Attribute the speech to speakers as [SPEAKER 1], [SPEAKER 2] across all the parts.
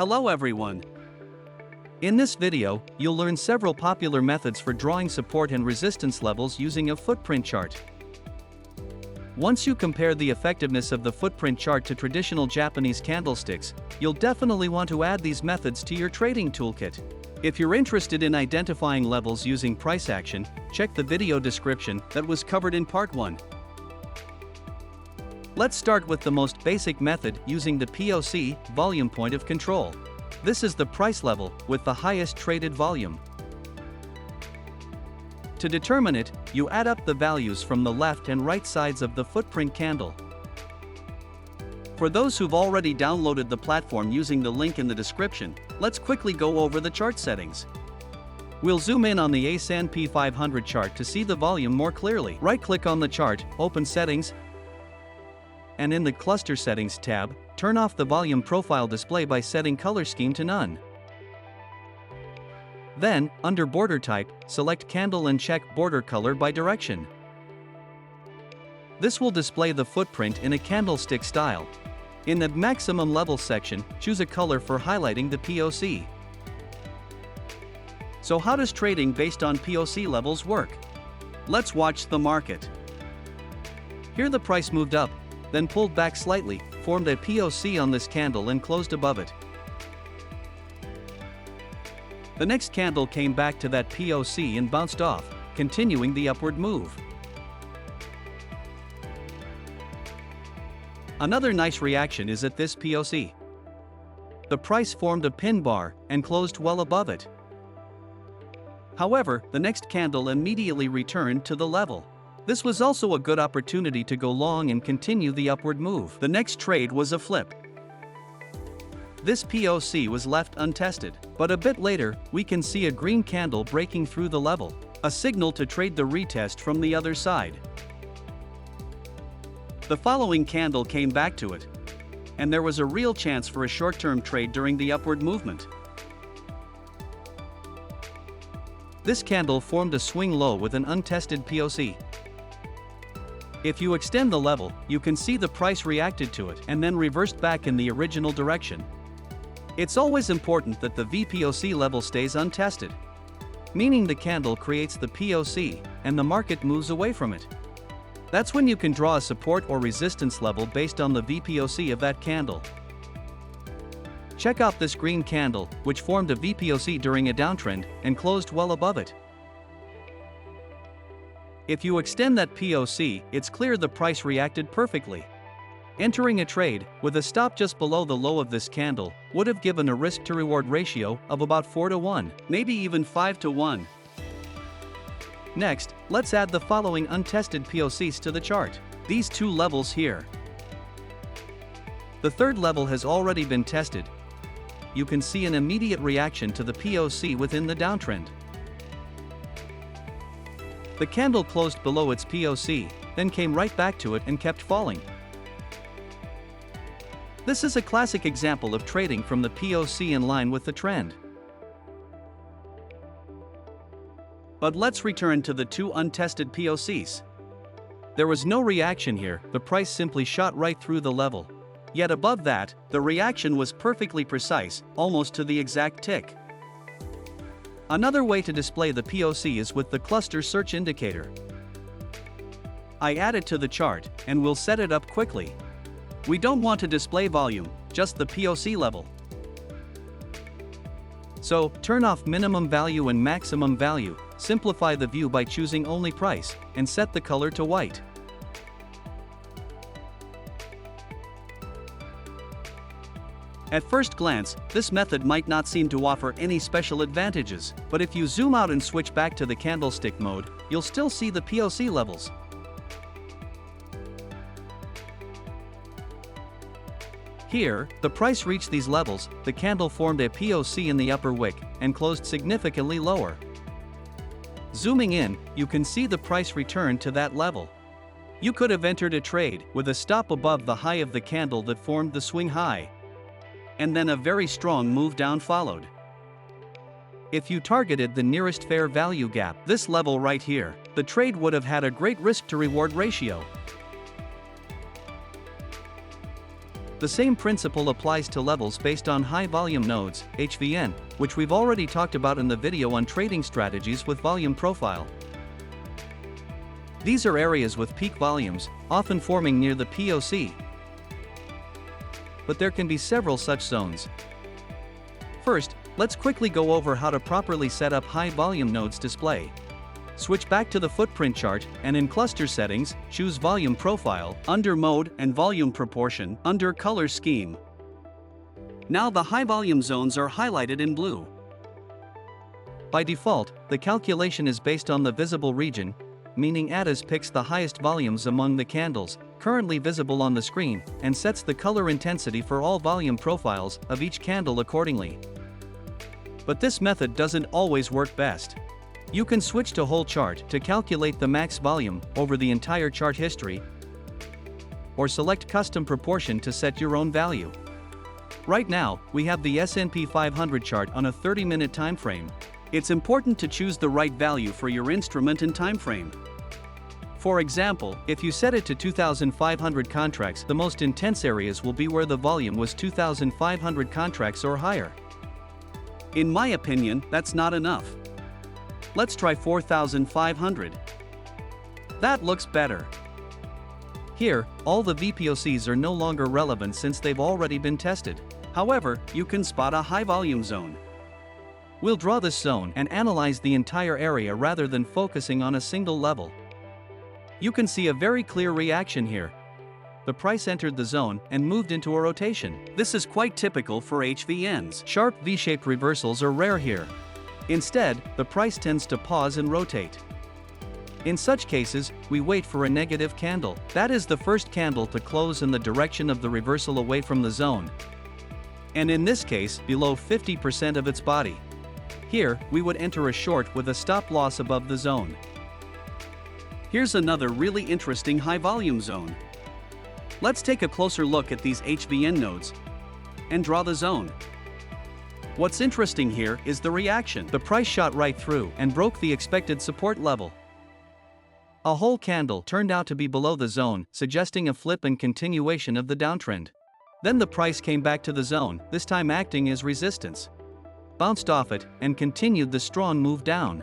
[SPEAKER 1] Hello everyone. In this video, you'll learn several popular methods for drawing support and resistance levels using a footprint chart. Once you compare the effectiveness of the footprint chart to traditional Japanese candlesticks, you'll definitely want to add these methods to your trading toolkit. If you're interested in identifying levels using price action, check the video description that was covered in part 1. Let's start with the most basic method using the POC, volume point of control. This is the price level with the highest traded volume. To determine it, you add up the values from the left and right sides of the footprint candle. For those who've already downloaded the platform using the link in the description, let's quickly go over the chart settings. We'll zoom in on the S&P 500 chart to see the volume more clearly. Right-click on the chart, open Settings, and in the Cluster Settings tab, turn off the volume profile display by setting color scheme to none. Then, under Border Type, select Candle and check Border Color by Direction. This will display the footprint in a candlestick style. In the Maximum Level section, choose a color for highlighting the POC. So how does trading based on POC levels work? Let's watch the market. Here the price moved up, then pulled back slightly, formed a POC on this candle and closed above it. The next candle came back to that POC and bounced off, continuing the upward move. Another nice reaction is at this POC. The price formed a pin bar and closed well above it. However, the next candle immediately returned to the level. This was also a good opportunity to go long and continue the upward move. The next trade was a flip. This POC was left untested, but a bit later, we can see a green candle breaking through the level, a signal to trade the retest from the other side. The following candle came back to it, and there was a real chance for a short-term trade during the upward movement. This candle formed a swing low with an untested POC. If you extend the level, you can see the price reacted to it and then reversed back in the original direction. It's always important that the vPOC level stays untested, meaning the candle creates the POC and the market moves away from it. That's when you can draw a support or resistance level based on the vPOC of that candle. Check out this green candle, which formed a vPOC during a downtrend and closed well above it. If you extend that POC, it's clear the price reacted perfectly. Entering a trade, with a stop just below the low of this candle, would have given a risk-to-reward ratio of about 4-to-1, maybe even 5-to-1. Next, let's add the following untested POCs to the chart. These two levels here. The third level has already been tested. You can see an immediate reaction to the POC within the downtrend. The candle closed below its POC, then came right back to it and kept falling. This is a classic example of trading from the POC in line with the trend. But let's return to the two untested POCs. There was no reaction here, the price simply shot right through the level. Yet above that, the reaction was perfectly precise, almost to the exact tick. Another way to display the POC is with the cluster search indicator. I add it to the chart, and we'll set it up quickly. We don't want to display volume, just the POC level. So, turn off minimum value and maximum value, simplify the view by choosing only price, and set the color to white. At first glance, this method might not seem to offer any special advantages, but if you zoom out and switch back to the candlestick mode, you'll still see the POC levels. Here, the price reached these levels, the candle formed a POC in the upper wick, and closed significantly lower. Zooming in, you can see the price return to that level. You could have entered a trade with a stop above the high of the candle that formed the swing high, and then a very strong move down followed. If you targeted the nearest fair value gap, this level right here, the trade would have had a great risk-to-reward ratio. The same principle applies to levels based on high volume nodes, HVN, which we've already talked about in the video on trading strategies with volume profile. These are areas with peak volumes, often forming near the POC. But there can be several such zones. First, let's quickly go over how to properly set up high volume nodes display. Switch back to the footprint chart, and in cluster settings, choose volume profile, under mode, and volume proportion, under color scheme. Now the high volume zones are highlighted in blue. By default, the calculation is based on the visible region, meaning ADAS picks the highest volumes among the candles currently visible on the screen, and sets the color intensity for all volume profiles of each candle accordingly. But this method doesn't always work best. You can switch to whole chart to calculate the max volume over the entire chart history, or select custom proportion to set your own value. Right now, we have the S&P 500 chart on a 30-minute time frame. It's important to choose the right value for your instrument and time frame. For example, if you set it to 2,500 contracts, the most intense areas will be where the volume was 2,500 contracts or higher. In my opinion, that's not enough. Let's try 4,500. That looks better. Here, all the vPOCs are no longer relevant since they've already been tested. However, you can spot a high volume zone. We'll draw this zone and analyze the entire area rather than focusing on a single level. You can see a very clear reaction here. The price entered the zone and moved into a rotation. This is quite typical for HVNs. Sharp V-shaped reversals are rare here. Instead, the price tends to pause and rotate. In such cases, we wait for a negative candle. That is the first candle to close in the direction of the reversal away from the zone, and in this case, below 50% of its body. Here, we would enter a short with a stop loss above the zone. Here's another really interesting high volume zone. Let's take a closer look at these HVN nodes and draw the zone. What's interesting here is the reaction. The price shot right through and broke the expected support level. A whole candle turned out to be below the zone, suggesting a flip and continuation of the downtrend. Then the price came back to the zone, this time acting as resistance, bounced off it, and continued the strong move down.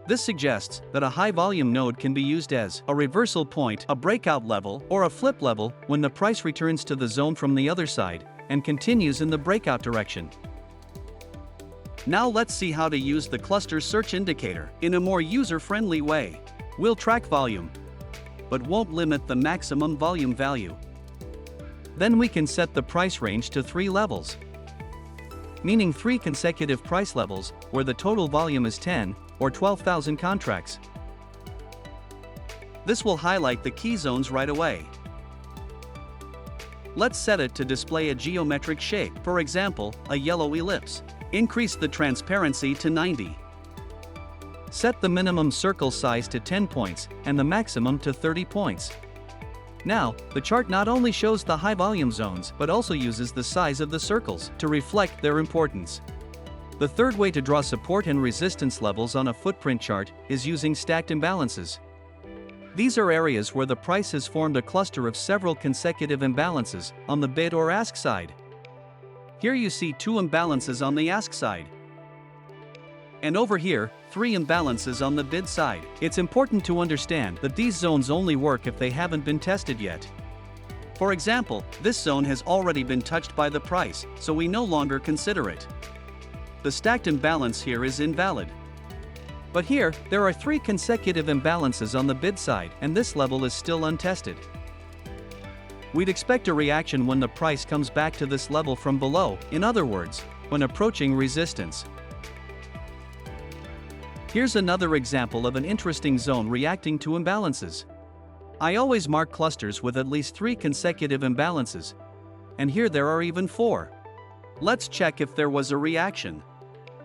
[SPEAKER 1] This suggests that a high volume node can be used as a reversal point, a breakout level, or a flip level when the price returns to the zone from the other side and continues in the breakout direction. Now let's see how to use the cluster search indicator in a more user-friendly way. We'll track volume, but won't limit the maximum volume value. Then we can set the price range to 3 levels, meaning 3 consecutive price levels where the total volume is 10 or 12,000 contracts. This will highlight the key zones right away. Let's set it to display a geometric shape, for example, a yellow ellipse. Increase the transparency to 90. Set the minimum circle size to 10 points and the maximum to 30 points. Now, the chart not only shows the high volume zones but also uses the size of the circles to reflect their importance. The third way to draw support and resistance levels on a footprint chart is using stacked imbalances. These are areas where the price has formed a cluster of several consecutive imbalances on the bid or ask side. Here you see 2 imbalances on the ask side, and over here, 3 imbalances on the bid side. It's important to understand that these zones only work if they haven't been tested yet. For example, this zone has already been touched by the price, so we no longer consider it. The stacked imbalance here is invalid. But here, there are 3 consecutive imbalances on the bid side, and this level is still untested. We'd expect a reaction when the price comes back to this level from below, in other words, when approaching resistance. Here's another example of an interesting zone reacting to imbalances. I always mark clusters with at least 3 consecutive imbalances, and here there are even 4. Let's check if there was a reaction.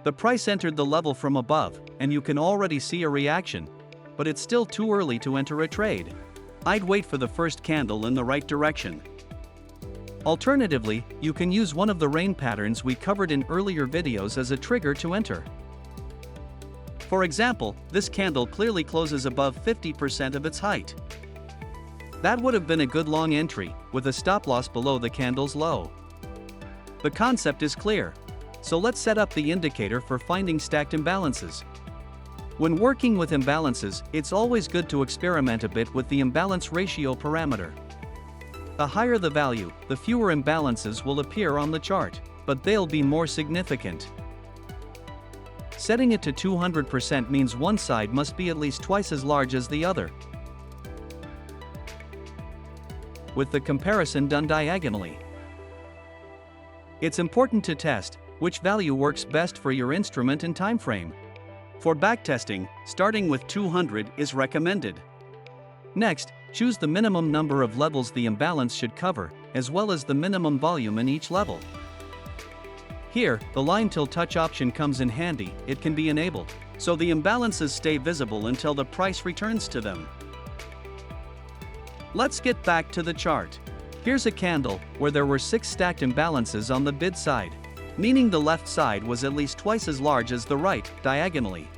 [SPEAKER 1] The price entered the level from above, and you can already see a reaction, but it's still too early to enter a trade. I'd wait for the first candle in the right direction. Alternatively, you can use one of the rain patterns we covered in earlier videos as a trigger to enter. For example, this candle clearly closes above 50% of its height. That would have been a good long entry, with a stop loss below the candle's low. The concept is clear. So let's set up the indicator for finding stacked imbalances. When working with imbalances, it's always good to experiment a bit with the imbalance ratio parameter. The higher the value, the fewer imbalances will appear on the chart, but they'll be more significant. Setting it to 200% means one side must be at least twice as large as the other, with the comparison done diagonally. It's important to test which value works best for your instrument and time frame. For backtesting, starting with 200 is recommended. Next, choose the minimum number of levels the imbalance should cover, as well as the minimum volume in each level. Here, the line till touch option comes in handy. It can be enabled, so the imbalances stay visible until the price returns to them. Let's get back to the chart. Here's a candle where there were 6 stacked imbalances on the bid side, meaning the left side was at least twice as large as the right, diagonally.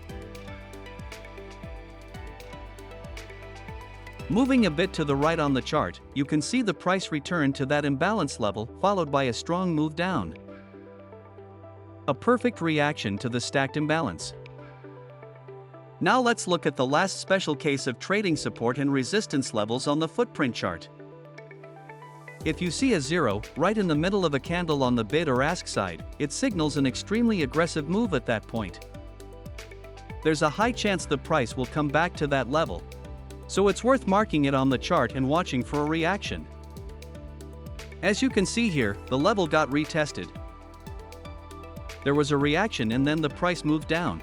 [SPEAKER 1] Moving a bit to the right on the chart, you can see the price return to that imbalance level, followed by a strong move down. A perfect reaction to the stacked imbalance. Now let's look at the last special case of trading support and resistance levels on the footprint chart. If you see a 0 right in the middle of a candle on the bid or ask side, it signals an extremely aggressive move at that point. There's a high chance the price will come back to that level, so it's worth marking it on the chart and watching for a reaction. As you can see here, the level got retested. There was a reaction and then the price moved down.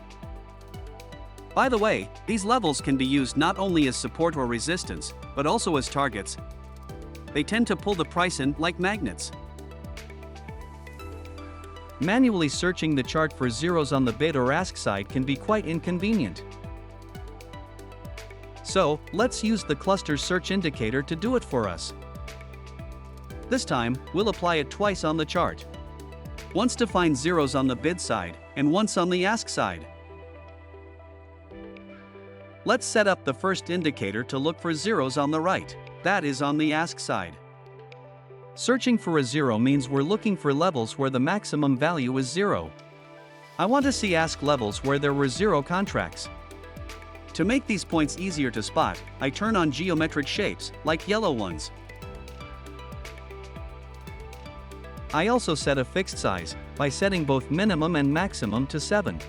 [SPEAKER 1] By the way, these levels can be used not only as support or resistance, but also as targets. They tend to pull the price in like magnets. Manually searching the chart for zeros on the bid or ask side can be quite inconvenient. So, let's use the cluster search indicator to do it for us. This time, we'll apply it twice on the chart. Once to find zeros on the bid side, and once on the ask side. Let's set up the first indicator to look for zeros on the right, that is on the ask side. Searching for a 0 means we're looking for levels where the maximum value is 0. I want to see ask levels where there were 0 contracts. To make these points easier to spot, I turn on geometric shapes, like yellow ones. I also set a fixed size, by setting both minimum and maximum to 7.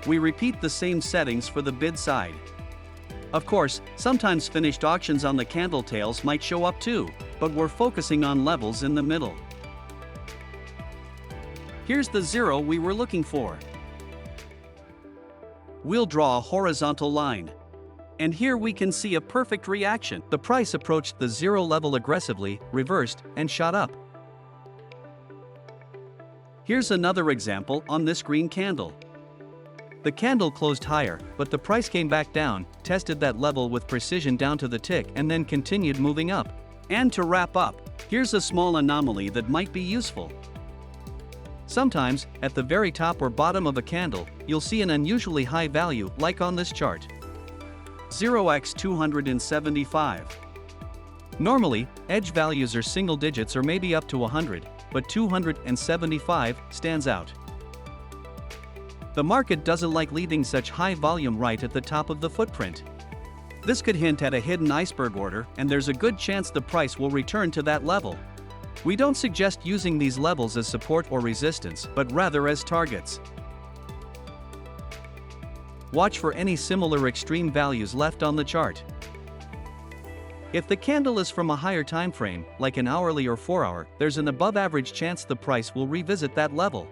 [SPEAKER 1] We repeat the same settings for the bid side. Of course, sometimes finished auctions on the candle tails might show up too, but we're focusing on levels in the middle. Here's the 0 we were looking for. We'll draw a horizontal line. And here we can see a perfect reaction. The price approached the 0 level aggressively, reversed, and shot up. Here's another example on this green candle. The candle closed higher, but the price came back down, tested that level with precision down to the tick and then continued moving up. And to wrap up, here's a small anomaly that might be useful. Sometimes, at the very top or bottom of a candle, you'll see an unusually high value, like on this chart. 0x275. Normally, edge values are single digits or maybe up to 100, but 275 stands out. The market doesn't like leaving such high volume right at the top of the footprint. This could hint at a hidden iceberg order, and there's a good chance the price will return to that level. We don't suggest using these levels as support or resistance, but rather as targets. Watch for any similar extreme values left on the chart. If the candle is from a higher time frame, like an hourly or 4-hour, there's an above-average chance the price will revisit that level.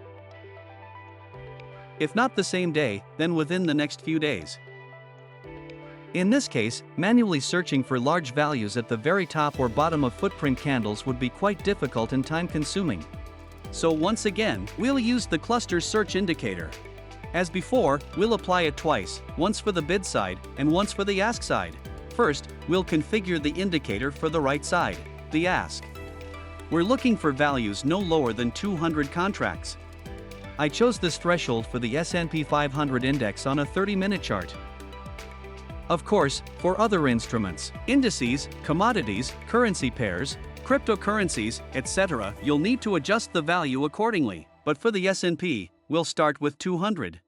[SPEAKER 1] If not the same day, then within the next few days. In this case, manually searching for large values at the very top or bottom of footprint candles would be quite difficult and time-consuming. So once again, we'll use the cluster search indicator. As before, we'll apply it twice, once for the bid side and once for the ask side. First, we'll configure the indicator for the right side, the ask. We're looking for values no lower than 200 contracts. I chose this threshold for the S&P 500 index on a 30-minute chart. Of course, for other instruments, indices, commodities, currency pairs, cryptocurrencies, etc., you'll need to adjust the value accordingly. But for the S&P, we'll start with 200.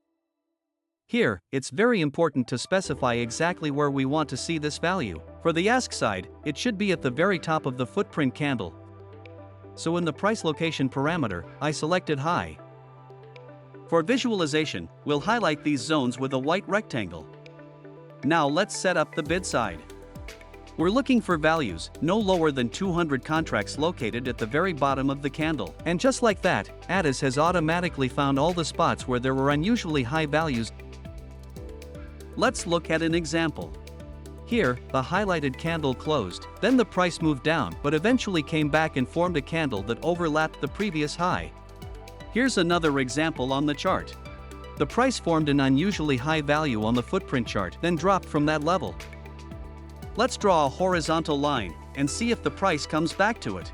[SPEAKER 1] Here, it's very important to specify exactly where we want to see this value. For the ask side, it should be at the very top of the footprint candle. So in the price location parameter, I selected high. For visualization, we'll highlight these zones with a white rectangle. Now let's set up the bid side. We're looking for values no lower than 200 contracts located at the very bottom of the candle. And just like that, Addis has automatically found all the spots where there were unusually high values. Let's look at an example. Here, the highlighted candle closed, then the price moved down but eventually came back and formed a candle that overlapped the previous high. Here's another example on the chart. The price formed an unusually high value on the footprint chart, then dropped from that level. Let's draw a horizontal line and see if the price comes back to it.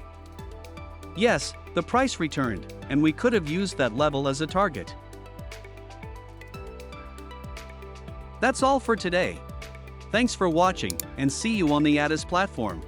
[SPEAKER 1] Yes, the price returned, and we could have used that level as a target. That's all for today. Thanks for watching, and see you on the Addis platform.